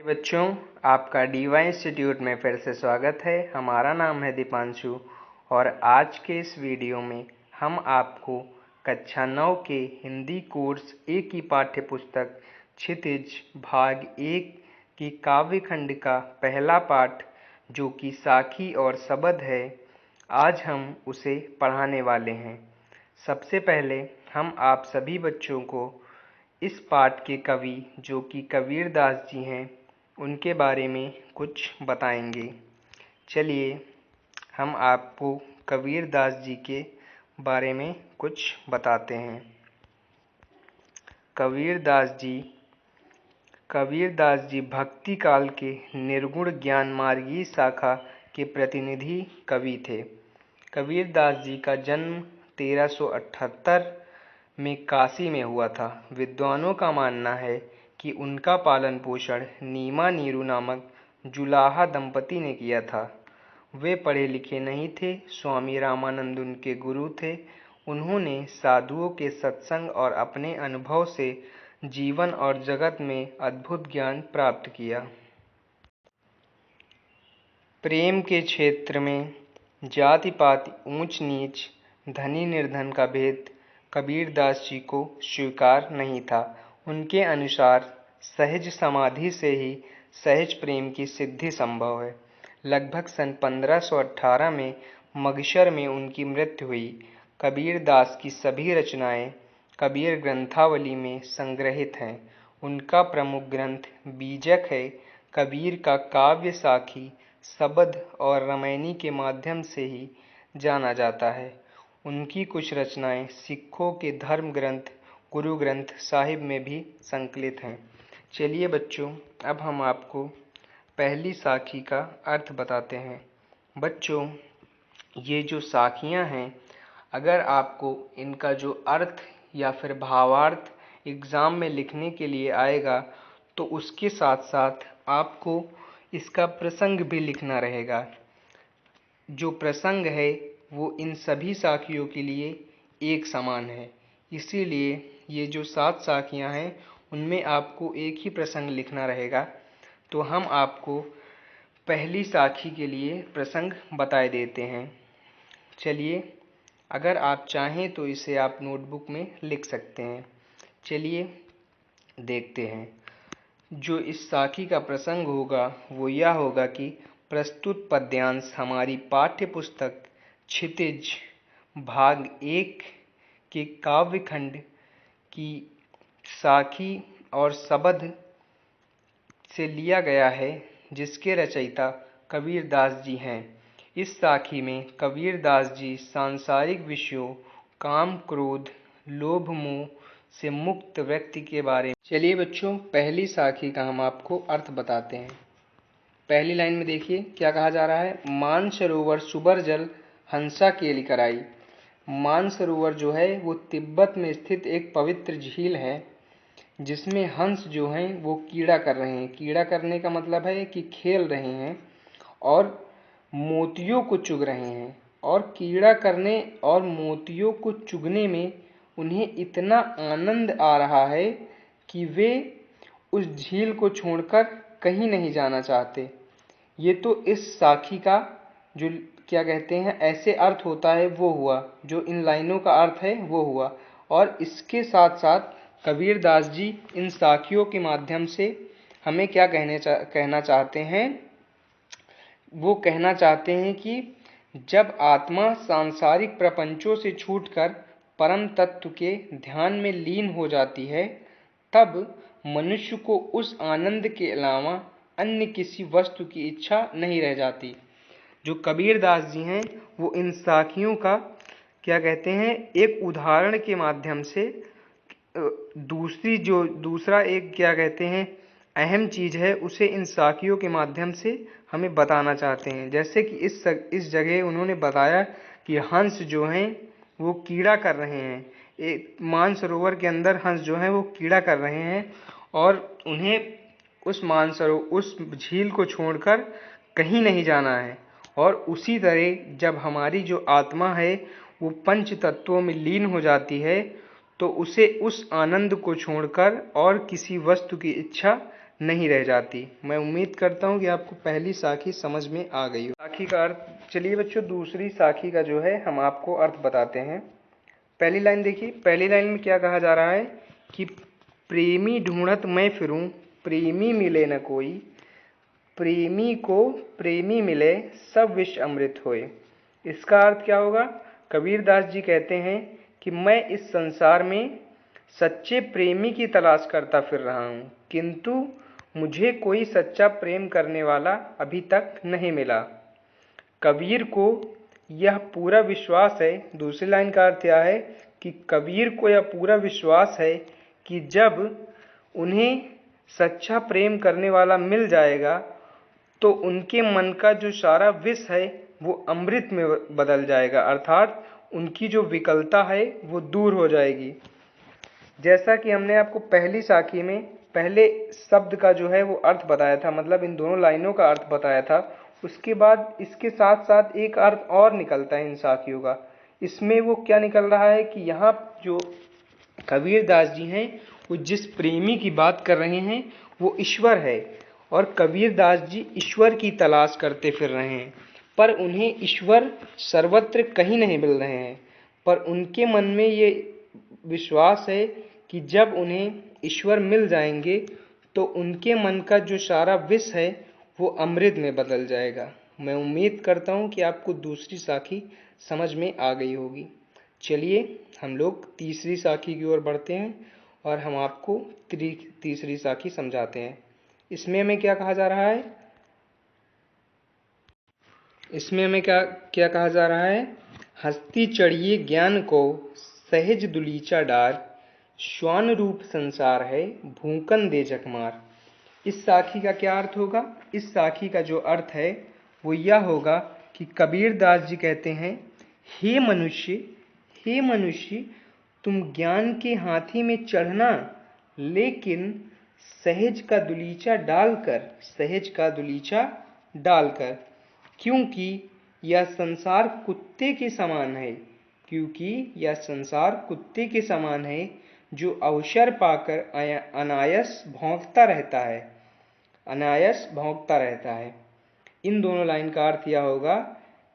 बच्चों, आपका D Y institute में फिर से स्वागत है। हमारा नाम है दीपांशु और आज के इस वीडियो में हम आपको कक्षा 9 के हिंदी कोर्स ए की पाठ्य पुस्तक क्षितिज भाग 1 की काव्य खंड का पहला पाठ जो कि साखी और सबद है, आज हम उसे पढ़ाने वाले हैं। सबसे पहले हम आप सभी बच्चों को इस पाठ के कवि जो कि कबीरदास जी हैं उनके बारे में कुछ बताएंगे। चलिए हम आपको कबीरदास जी के बारे में कुछ बताते हैं। कबीरदास जी भक्ति काल के निर्गुण ज्ञान मार्गी शाखा के प्रतिनिधि कवि थे। कबीरदास जी का जन्म 1378 में काशी में हुआ था। विद्वानों का मानना है कि उनका पालन पोषण नीमा नीरू नामक जुलाहा दंपति ने किया था। वे पढ़े लिखे नहीं थे। स्वामी रामानंद उनके गुरु थे। उन्होंने साधुओं के सत्संग और अपने अनुभव से जीवन और जगत में अद्भुत ज्ञान प्राप्त किया। प्रेम के क्षेत्र में जाति पाति ऊंच नीच धनी निर्धन का भेद कबीरदास जी को स्वीकार नहीं था। उनके अनुसार सहज समाधि से ही सहज प्रेम की सिद्धि संभव है। लगभग सन 1518 में मगशर में उनकी मृत्यु हुई। कबीरदास की सभी रचनाएं कबीर ग्रंथावली में संग्रहित हैं। उनका प्रमुख ग्रंथ बीजक है। कबीर का काव्य साखी, सबद और रामायणी के माध्यम से ही जाना जाता है। उनकी कुछ रचनाएं सिखों के धर्म ग्रंथ गुरु ग्रंथ साहिब में भी संकलित हैं। चलिए बच्चों, अब हम आपको पहली साखी का अर्थ बताते हैं। बच्चों, ये जो साखियां हैं, अगर आपको इनका जो अर्थ या फिर भावार्थ एग्ज़ाम में लिखने के लिए आएगा तो उसके साथ साथ आपको इसका प्रसंग भी लिखना रहेगा। जो प्रसंग है वो इन सभी साखियों के लिए एक समान है। इसीलिए ये जो 7 साखियां हैं उनमें आपको एक ही प्रसंग लिखना रहेगा। तो हम आपको पहली साखी के लिए प्रसंग बताए देते हैं। चलिए, अगर आप चाहें तो इसे आप नोटबुक में लिख सकते हैं। चलिए देखते हैं। जो इस साखी का प्रसंग होगा वो यह होगा कि प्रस्तुत पद्यांश हमारी पाठ्य पुस्तक क्षितिज भाग 1 के काव्य खंड की साखी और सबद से लिया गया है, जिसके रचयिता कबीरदास जी हैं। इस साखी में कबीरदास जी सांसारिक विषयों काम क्रोध लोभ मोह से मुक्त व्यक्ति के बारे में। चलिए बच्चों, पहली साखी का हम आपको अर्थ बताते हैं। पहली लाइन में देखिए क्या कहा जा रहा है। मानसरोवर सुबर जल हंसा केली कराई। मानसरोवर जो है वो तिब्बत में स्थित एक पवित्र झील है जिसमें हंस जो हैं वो कीड़ा कर रहे हैं। कीड़ा करने का मतलब है कि खेल रहे हैं और मोतियों को चुग रहे हैं। और कीड़ा करने और मोतियों को चुगने में उन्हें इतना आनंद आ रहा है कि वे उस झील को छोड़कर कहीं नहीं जाना चाहते। ये तो इस साखी का जो क्या कहते हैं ऐसे अर्थ होता है वो हुआ, जो इन लाइनों का अर्थ है वो हुआ। और इसके साथ साथ कबीरदास जी इन साखियों के माध्यम से हमें क्या कहना चाहते हैं। वो कहना चाहते हैं कि जब आत्मा सांसारिक प्रपंचों से छूटकर परम तत्व के ध्यान में लीन हो जाती है, तब मनुष्य को उस आनंद के अलावा अन्य किसी वस्तु की इच्छा नहीं रह जाती। जो कबीरदास जी हैं वो इन साखियों का क्या कहते हैं एक उदाहरण के माध्यम से दूसरा एक क्या कहते हैं अहम चीज़ है उसे इन साखियों के माध्यम से हमें बताना चाहते हैं। जैसे कि इस जगह उन्होंने बताया कि हंस जो हैं वो कीड़ा कर रहे हैं। एक मानसरोवर के अंदर हंस जो हैं वो कीड़ा कर रहे हैं और उन्हें उस झील को छोड़कर कहीं नहीं जाना है। और उसी तरह जब हमारी जो आत्मा है वो पंच तत्वों में लीन हो जाती है तो उसे उस आनंद को छोड़कर और किसी वस्तु की इच्छा नहीं रह जाती। मैं उम्मीद करता हूँ कि आपको पहली साखी समझ में आ गई हो। साखी का अर्थ, चलिए बच्चों दूसरी साखी का जो है हम आपको अर्थ बताते हैं। पहली लाइन देखिए, पहली लाइन में क्या कहा जा रहा है कि प्रेमी ढूंढत मैं फिरूं, प्रेमी मिले न कोई, प्रेमी को प्रेमी मिले सब विष अमृत होए। इसका अर्थ क्या होगा? कबीरदास जी कहते हैं कि मैं इस संसार में सच्चे प्रेमी की तलाश करता फिर रहा हूँ, किंतु मुझे कोई सच्चा प्रेम करने वाला अभी तक नहीं मिला। कबीर को यह पूरा विश्वास है, दूसरी लाइन का अर्थ यह है कि कबीर को यह पूरा विश्वास है कि जब उन्हें सच्चा प्रेम करने वाला मिल जाएगा तो उनके मन का जो सारा विष है वो अमृत में बदल जाएगा, अर्थात उनकी जो विकलता है वो दूर हो जाएगी। जैसा कि हमने आपको पहली साखी में पहले शब्द का जो है वो अर्थ बताया था, मतलब इन दोनों लाइनों का अर्थ बताया था, उसके बाद इसके साथ साथ एक अर्थ और निकलता है इन साखियों का। इसमें वो क्या निकल रहा है कि यहाँ जो कबीरदास जी हैं वो जिस प्रेमी की बात कर रहे हैं वो ईश्वर है, और कबीरदास जी ईश्वर की तलाश करते फिर रहे हैं, पर उन्हें ईश्वर सर्वत्र कहीं नहीं मिल रहे हैं। पर उनके मन में ये विश्वास है कि जब उन्हें ईश्वर मिल जाएंगे तो उनके मन का जो सारा विष है वो अमृत में बदल जाएगा। मैं उम्मीद करता हूँ कि आपको दूसरी साखी समझ में आ गई होगी। चलिए हम लोग तीसरी साखी की ओर बढ़ते हैं और हम आपको तीसरी साखी समझाते हैं। इसमें हमें क्या कहा जा रहा है? इसमें हमें क्या कहा जा रहा है? हस्ती चढ़िए ज्ञान को सहज दुलीचा डार, श्वान रूप संसार है भूकन दे जखमार। इस साखी का क्या अर्थ होगा? इस साखी का जो अर्थ है वो यह होगा कि कबीरदास जी कहते हैं, हे मनुष्य तुम ज्ञान के हाथी में चढ़ना, लेकिन सहज का दुलीचा डालकर, क्योंकि यह संसार कुत्ते के समान है, जो अवसर पाकर अनायास भौंकता रहता है। इन दोनों लाइन का अर्थ यह होगा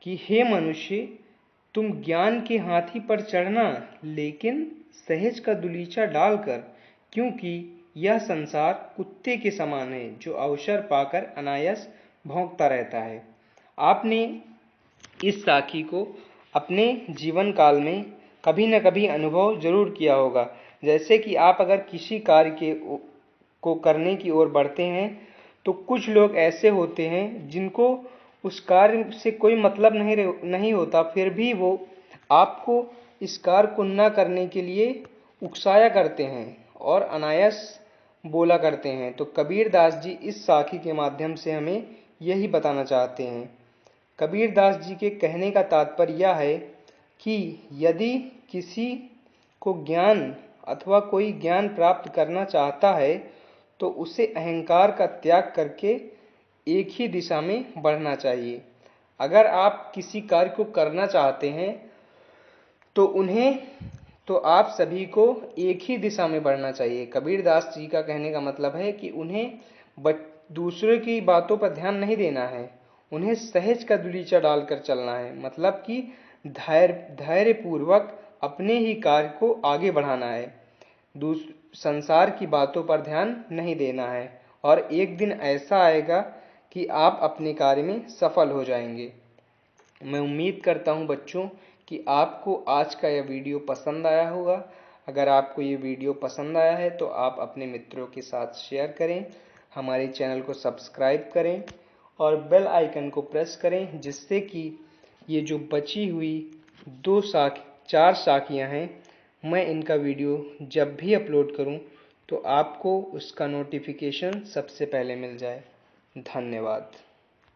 कि हे मनुष्य तुम ज्ञान के हाथी पर चढ़ना, लेकिन सहज का दुलीचा डालकर, क्योंकि यह संसार कुत्ते के समान है, जो अवसर पाकर अनायास भौंकता रहता है। आपने इस साखी को अपने जीवन काल में कभी न कभी अनुभव जरूर किया होगा। जैसे कि आप अगर किसी कार्य को करने की ओर बढ़ते हैं तो कुछ लोग ऐसे होते हैं जिनको उस कार्य से कोई मतलब नहीं होता, फिर भी वो आपको इस कार्य को न करने के लिए उकसाया करते हैं और अनायास बोला करते हैं। तो कबीरदास जी इस साखी के माध्यम से हमें यही बताना चाहते हैं। कबीरदास जी के कहने का तात्पर्य यह है कि यदि किसी को ज्ञान अथवा कोई ज्ञान प्राप्त करना चाहता है तो उसे अहंकार का त्याग करके एक ही दिशा में बढ़ना चाहिए। अगर आप किसी कार्य को करना चाहते हैं तो आप सभी को एक ही दिशा में बढ़ना चाहिए। कबीरदास जी का कहने का मतलब है कि उन्हें दूसरों की बातों पर ध्यान नहीं देना है, उन्हें सहज का दुलीचा डालकर चलना है, मतलब कि धैर्य पूर्वक अपने ही कार्य को आगे बढ़ाना है, संसार की बातों पर ध्यान नहीं देना है, और एक दिन ऐसा आएगा कि आप अपने कार्य में सफल हो जाएंगे। मैं उम्मीद करता हूं बच्चों कि आपको आज का यह वीडियो पसंद आया होगा। अगर आपको ये वीडियो पसंद आया है तो आप अपने मित्रों के साथ शेयर करें, हमारे चैनल को सब्सक्राइब करें और बेल आइकन को प्रेस करें, जिससे कि ये जो बची हुई 4 साखियाँ हैं, मैं इनका वीडियो जब भी अपलोड करूं तो आपको उसका नोटिफिकेशन सबसे पहले मिल जाए। धन्यवाद।